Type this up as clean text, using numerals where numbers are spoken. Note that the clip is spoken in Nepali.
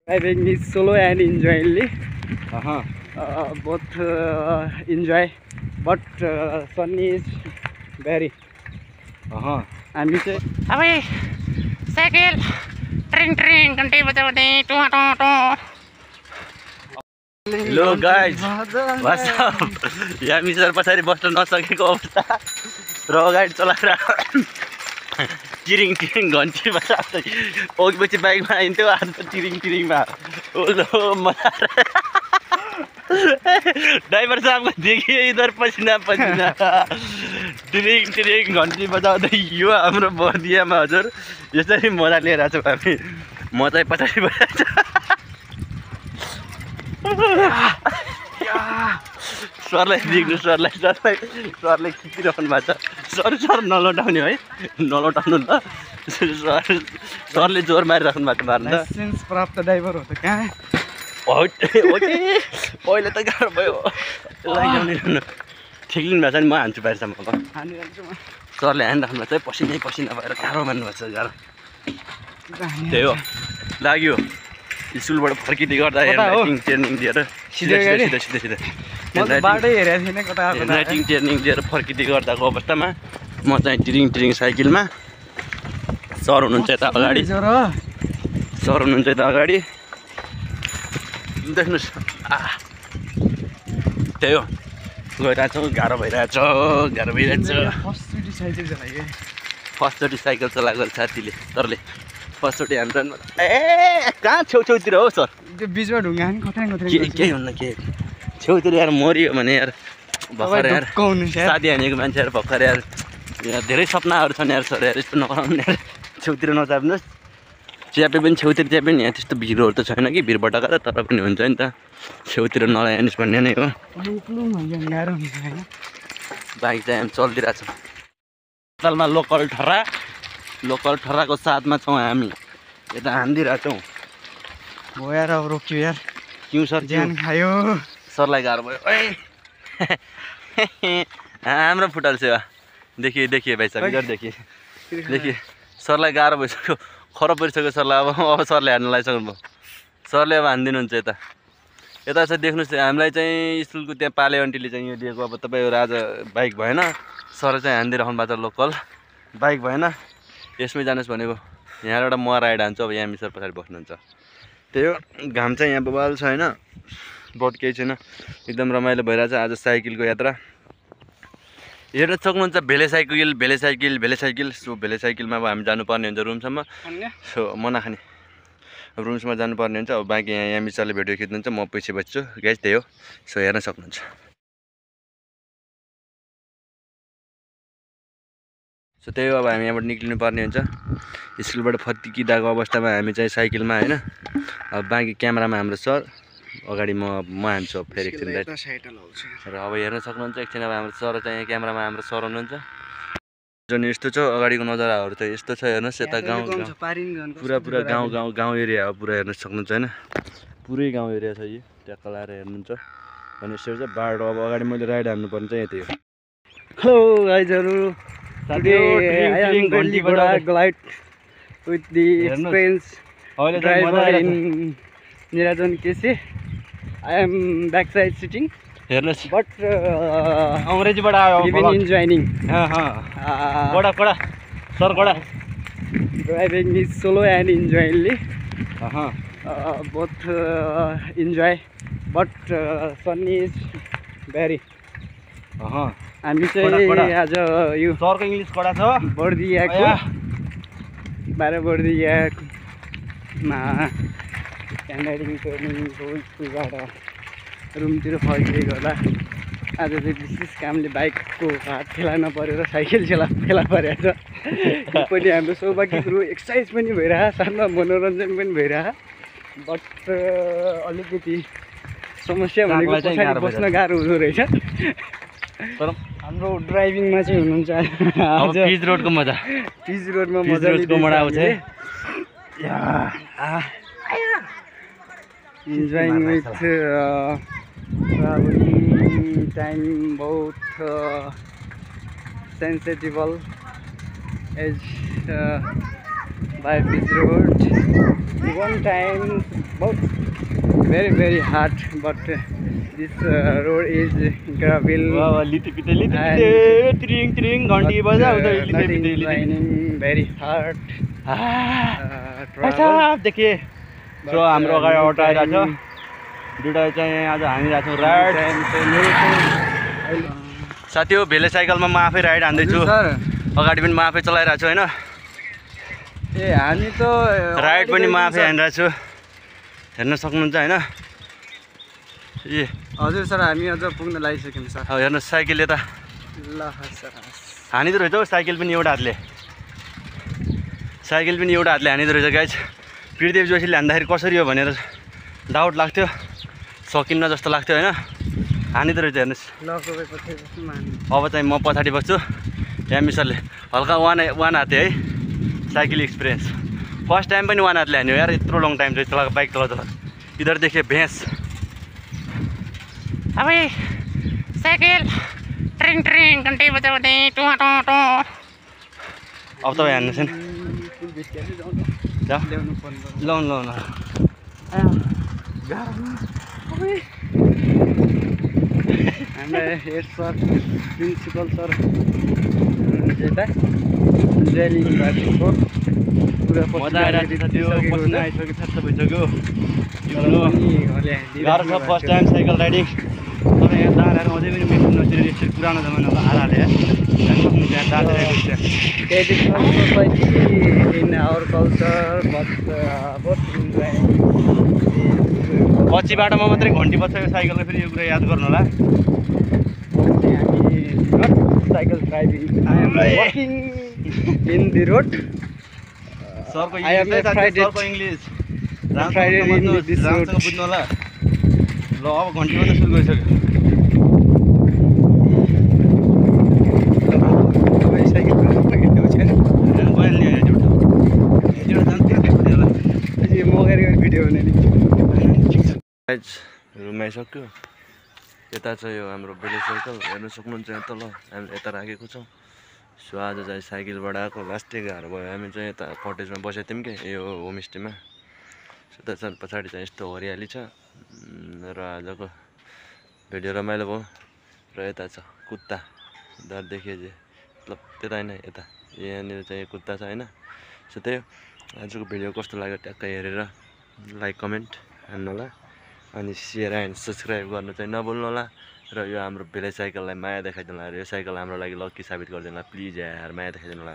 Driving is solo and enjoyingly. Uh-huh. Both enjoy, but sun is very. Uh-huh. हामी चाहिँ अबे साइकल ट्रिङ ट्रिङ घन्टी बजाउँदै टुवा टुवा टुवा Hello guys, what's up? हामी सर पछाडि बस्न नसकेको अवस्था र अगाडि चलाएर टिरिङ टिरिङ घन्टी बजाउँदै अघिपछि बाइकमा आइन्थ्यो आज त टिरिङ टिरिङमा ओलो मजा ड्राइभर साहबको देखिए इधर पसिना पसिना टिरिङ टिरिङ घन्टी बजाउँदै यो हाम्रो बर्दियामा हजुर यसरी मजा लिएर छौँ हामी म चाहिँ पछाडि बजाउँछु सरलाई देख्नु सरलाई खिचिराख्नु भएको छ सर नलौटाउने है नलौटाउनु ल सरले जोर मारिराख्नु भएको मार्नु लाइसेन्स प्राप्त ड्राइभर हो त कहाँ पहिले त गाह्रो भयो ठिक लिनु भएको छ नि म हान्छु बाहिरसम्म हानिरहन्छु म सरले हानिराख्नु भएको छ पसिनै पसिना भएर गाह्रो मान्नु भएको छ गाह्रो त्यही हो लाग्यो स्कुलबाट फर्किँदै गर्दा राइटिङ ट्रेनिङ दिएर सिधै बाटै हेरेको थिएन कता राइटिङ ट्रेनिङ दिएर फर्किँदै गर्दाको अवस्थामा म चाहिँ टिरिङ साइकलमा सर हुनुहुन्छ यता अगाडि देख्नुहोस् त्यही हो गइरहेको छौँ गाह्रो भइरहेछ फर्स्टचोटि साइकल चलाएको साथीले सरले फर्स्टचोटि हान्छ ए कहाँ छेउतिर हो सर त्यो बिचमा ढुङ्गा नि केही हुन्न के छेउतिर यार मरियो भने यार भर्खर यार साथी हानेको मान्छेहरू भर्खर यार धेरै सपनाहरू छन् यार सर यार यस्तो नगराउनु यार छेउतिर नचाप्नुहोस् च्यापे पनि छेउतिर च्यापे नि यहाँ त्यस्तो भिरहरू त छैन कि भिरबटका त तर पनि हुन्छ नि त छेउतिर नलाइहाल्नुहोस् भन्ने नै हो बाइक चाहिँ हामी चलिदिरहेको छौँ अस्पतालमा लोकल ठर्राको साथमा छौँ हामी यता हानिदिरहेको छौँ हो यार अब रोक्यो यार क्यों सर ज्यान खायो सरलाई गाह्रो भयो हाम्रो फुटल सेवा देखिए भाइ साहब इधर देखिए सरलाई गाह्रो भइसक्यो खराब परिसक्यो सरलाई अब सरले हान्नु लागिसक्नु भयो सरले अब हानिदिनुहुन्छ यता चाहिँ देख्नुहोस् हामीलाई चाहिँ स्कुलको त्यहाँ पाले आन्टीले चाहिँ यो दिएको अब तपाईँहरू आज बाइक भएन सर चाहिँ हानिदिइराख्नु भएको छ लोकल बाइक भएन यसमै जानुहोस् भनेको यहाँबाट म राइड हान्छु अब यहाँ सर पछाडि बस्नुहुन्छ त्यही हो घाम चाहिँ यहाँ बबाल छ होइन बहुत केही छैन एकदम रमाइलो भइरहेछ आज साइकलको यात्रा हेर्न सक्नुहुन्छ भेले साइकल सो भेले साइकलमा अब हामी जानुपर्ने हुन्छ रुमसम्म सो म नखाने रुमसम्म जानुपर्ने हुन्छ अब बाँकी यहाँ यामिसरले भिडियो खिच्नुहुन्छ म पछि बस्छु गाइस त्यही हो सो हेर्न सक्नुहुन्छ सो त्यही हो अब हामी यहाँबाट निक्लिनु पर्ने हुन्छ स्कुलबाट फर्किँदाको अवस्थामा हामी चाहिँ साइकलमा होइन अब बाँकी क्यामेरामा हाम्रो सर अगाडि म हान्छु फेरि एकछिन र अब हेर्न सक्नुहुन्छ एकछिन अब हाम्रो सर चाहिँ क्यामेरामा हाम्रो सर हुनुहुन्छ जुन यस्तो छ अगाडिको नजाराहरू त यस्तो छ हेर्नुहोस् यता गाउँ पुरा गाउँ एरिया हो पुरा हेर्न सक्नुहुन्छ होइन पुरै गाउँ एरिया छ यो त्यहाँ कलाएर हेर्नुहुन्छ भने यस्तो छ बाटो अब अगाडि मैले राइड हान्नुपर्ने चाहिँ यतै हो hello गाइजहरु Today I am really glad with the experienced driver in Nirajan KC. I am backside sitting, but even enjoying. Driving is solo and enjoyingly. Both enjoy, but sun is very. हामी चाहिँ आज यो सरको इंग्लिश कडा छ बर्दियाको 12 बर्दियामा क्यान्डाइडिङ ट्रेनिङको स्कुलबाट रुमतिर फर्किँदै गर्दा आज चाहिँ विशेष कामले बाइकको हात फेला नपरेर साइकल फेला परेको छ पनि हाम्रो सौभाग्यको एक्सर्साइज पनि भइरहेको साथमा मनोरञ्जन पनि भइरहेको बट अलिकति समस्या भनेको पछाडि बस्न गाह्रो हुँदो रहेछ तर हाम्रो ड्राइभिङमा चाहिँ हुनुहुन्छ अब पिच रोडको मजा आउँछ इन्जॉइङ विथ ट्राभलिङ टाइम बहुत sensitive edge by this road. One time, but very hard, but this road is gravel ट्रिङ ट्रिङ not, घन्टी बजाउँदै not लिते inclining, very hard travel. देखिए But, सो हाम्रो अगाडि no अटो आइरहेको छ time- दुइटा चाहिँ आज हानिरहेको छौँ राइड time to no- साथी हो भेले साइकलमा म आफै राइड हान्दैछु सर अगाडि पनि म आफै चलाइरहेको छु होइन ए हामी त राइड पनि म आफै सर। हानिरहेको छु हेर्न सक्नुहुन्छ होइन ए हजुर सर हामी अझ पुग्न लागिसक्यौँ सर अब हेर्नुहोस् साइकल यता ल सर हानिदो रहेछ हौ साइकल पनि एउटा हातले हानिदो रहेछ गाइज पीरदेव जोशीले हान्दाखेरि कसरी हो भनेर डाउट लाग्थ्यो सकिन्न जस्तो लाग्थ्यो होइन हानिदो रहेछ हेर्नुहोस् ल तपाईँ पछि बस्नु हामी अब चाहिँ म पछाडि बस्छु यामी सरले हल्का वान हाते है साइकल एक्सपिरियन्स फर्स्ट टाइम पनि वान हातले हान्यो यार यत्रो लङ टाइम चाहिँ चलाएको बाइक चला इधर देखिए भैंस अबे साइकिल ट्रिङ ट्रिङ घन्टी बजाउँदै टुवा टुवा टुवा अब तपाईँ हान्नुहोस् नि फुल भित्काले जाउँ जाऊ ल्याउनु पर्नु लाउनु हाम्रा हेड सर प्रिन्सिपल सर हुनुहुन्छ यता इन्जिनियरिङ भएको पुरा मजा आइरहेको छ त्यो पसिना आइसक्यो छात्त भइसक्यो गाह्रो छ फर्स्ट टाइम साइकल राइडिङ तपाईँ यहाँ दाँडाएर अझै पनि मेसिन नतिर यसरी पुरानो जमानाको आधाले जान सक्नुहुन्छ यहाँ दाँडाइरहेको छ traditional society in our culture, but both enjoying पछि बाटोमा मात्रै घन्टी बज्छ यो साइकलको फेरि यो कुरा याद गर्नु होला not cycle driving. I am walking in the road. सरको I am afraid सरको English Friday in this road. राम्रोसँग बुझ्नु होला ल अब घन्टी मात्रै सुरु गरिसक्यो रुम आइसक्यो यता चाहिँ यो हाम्रो बेले साइकल हेर्नु सक्नुहुन्छ यहाँ तल हामीले यता राखेको छौँ सो आज चाहिँ साइकलबाट आएको लास्टै गाह्रो भयो हामी चाहिँ यता कटेजमा बसेको थियौँ कि यो होमस्टेमा सो त्यसमा पछाडि चाहिँ यस्तो हरियाली छ र आजको भिडियो रमाइलो भयो र यता छ कुत्ता डर देखिए चाहिँ मतलब त्यता होइन यता यहाँनिर चाहिँ कुत्ता छ होइन सो त्यही हो आजको भिडियो कस्तो लाग्यो ट्याक्कै हेरेर लाइक कमेन्ट हान्नु होला अनि सेयर एन्ड सब्सक्राइब गर्नु चाहिँ नभुल्नु होला र यो हाम्रो भेले साइकललाई माया देखाइदिनु होला यो साइकल हाम्रो लागि लक्की साबित गरिदिनु होला प्लिज यार माया देखाइदिनु होला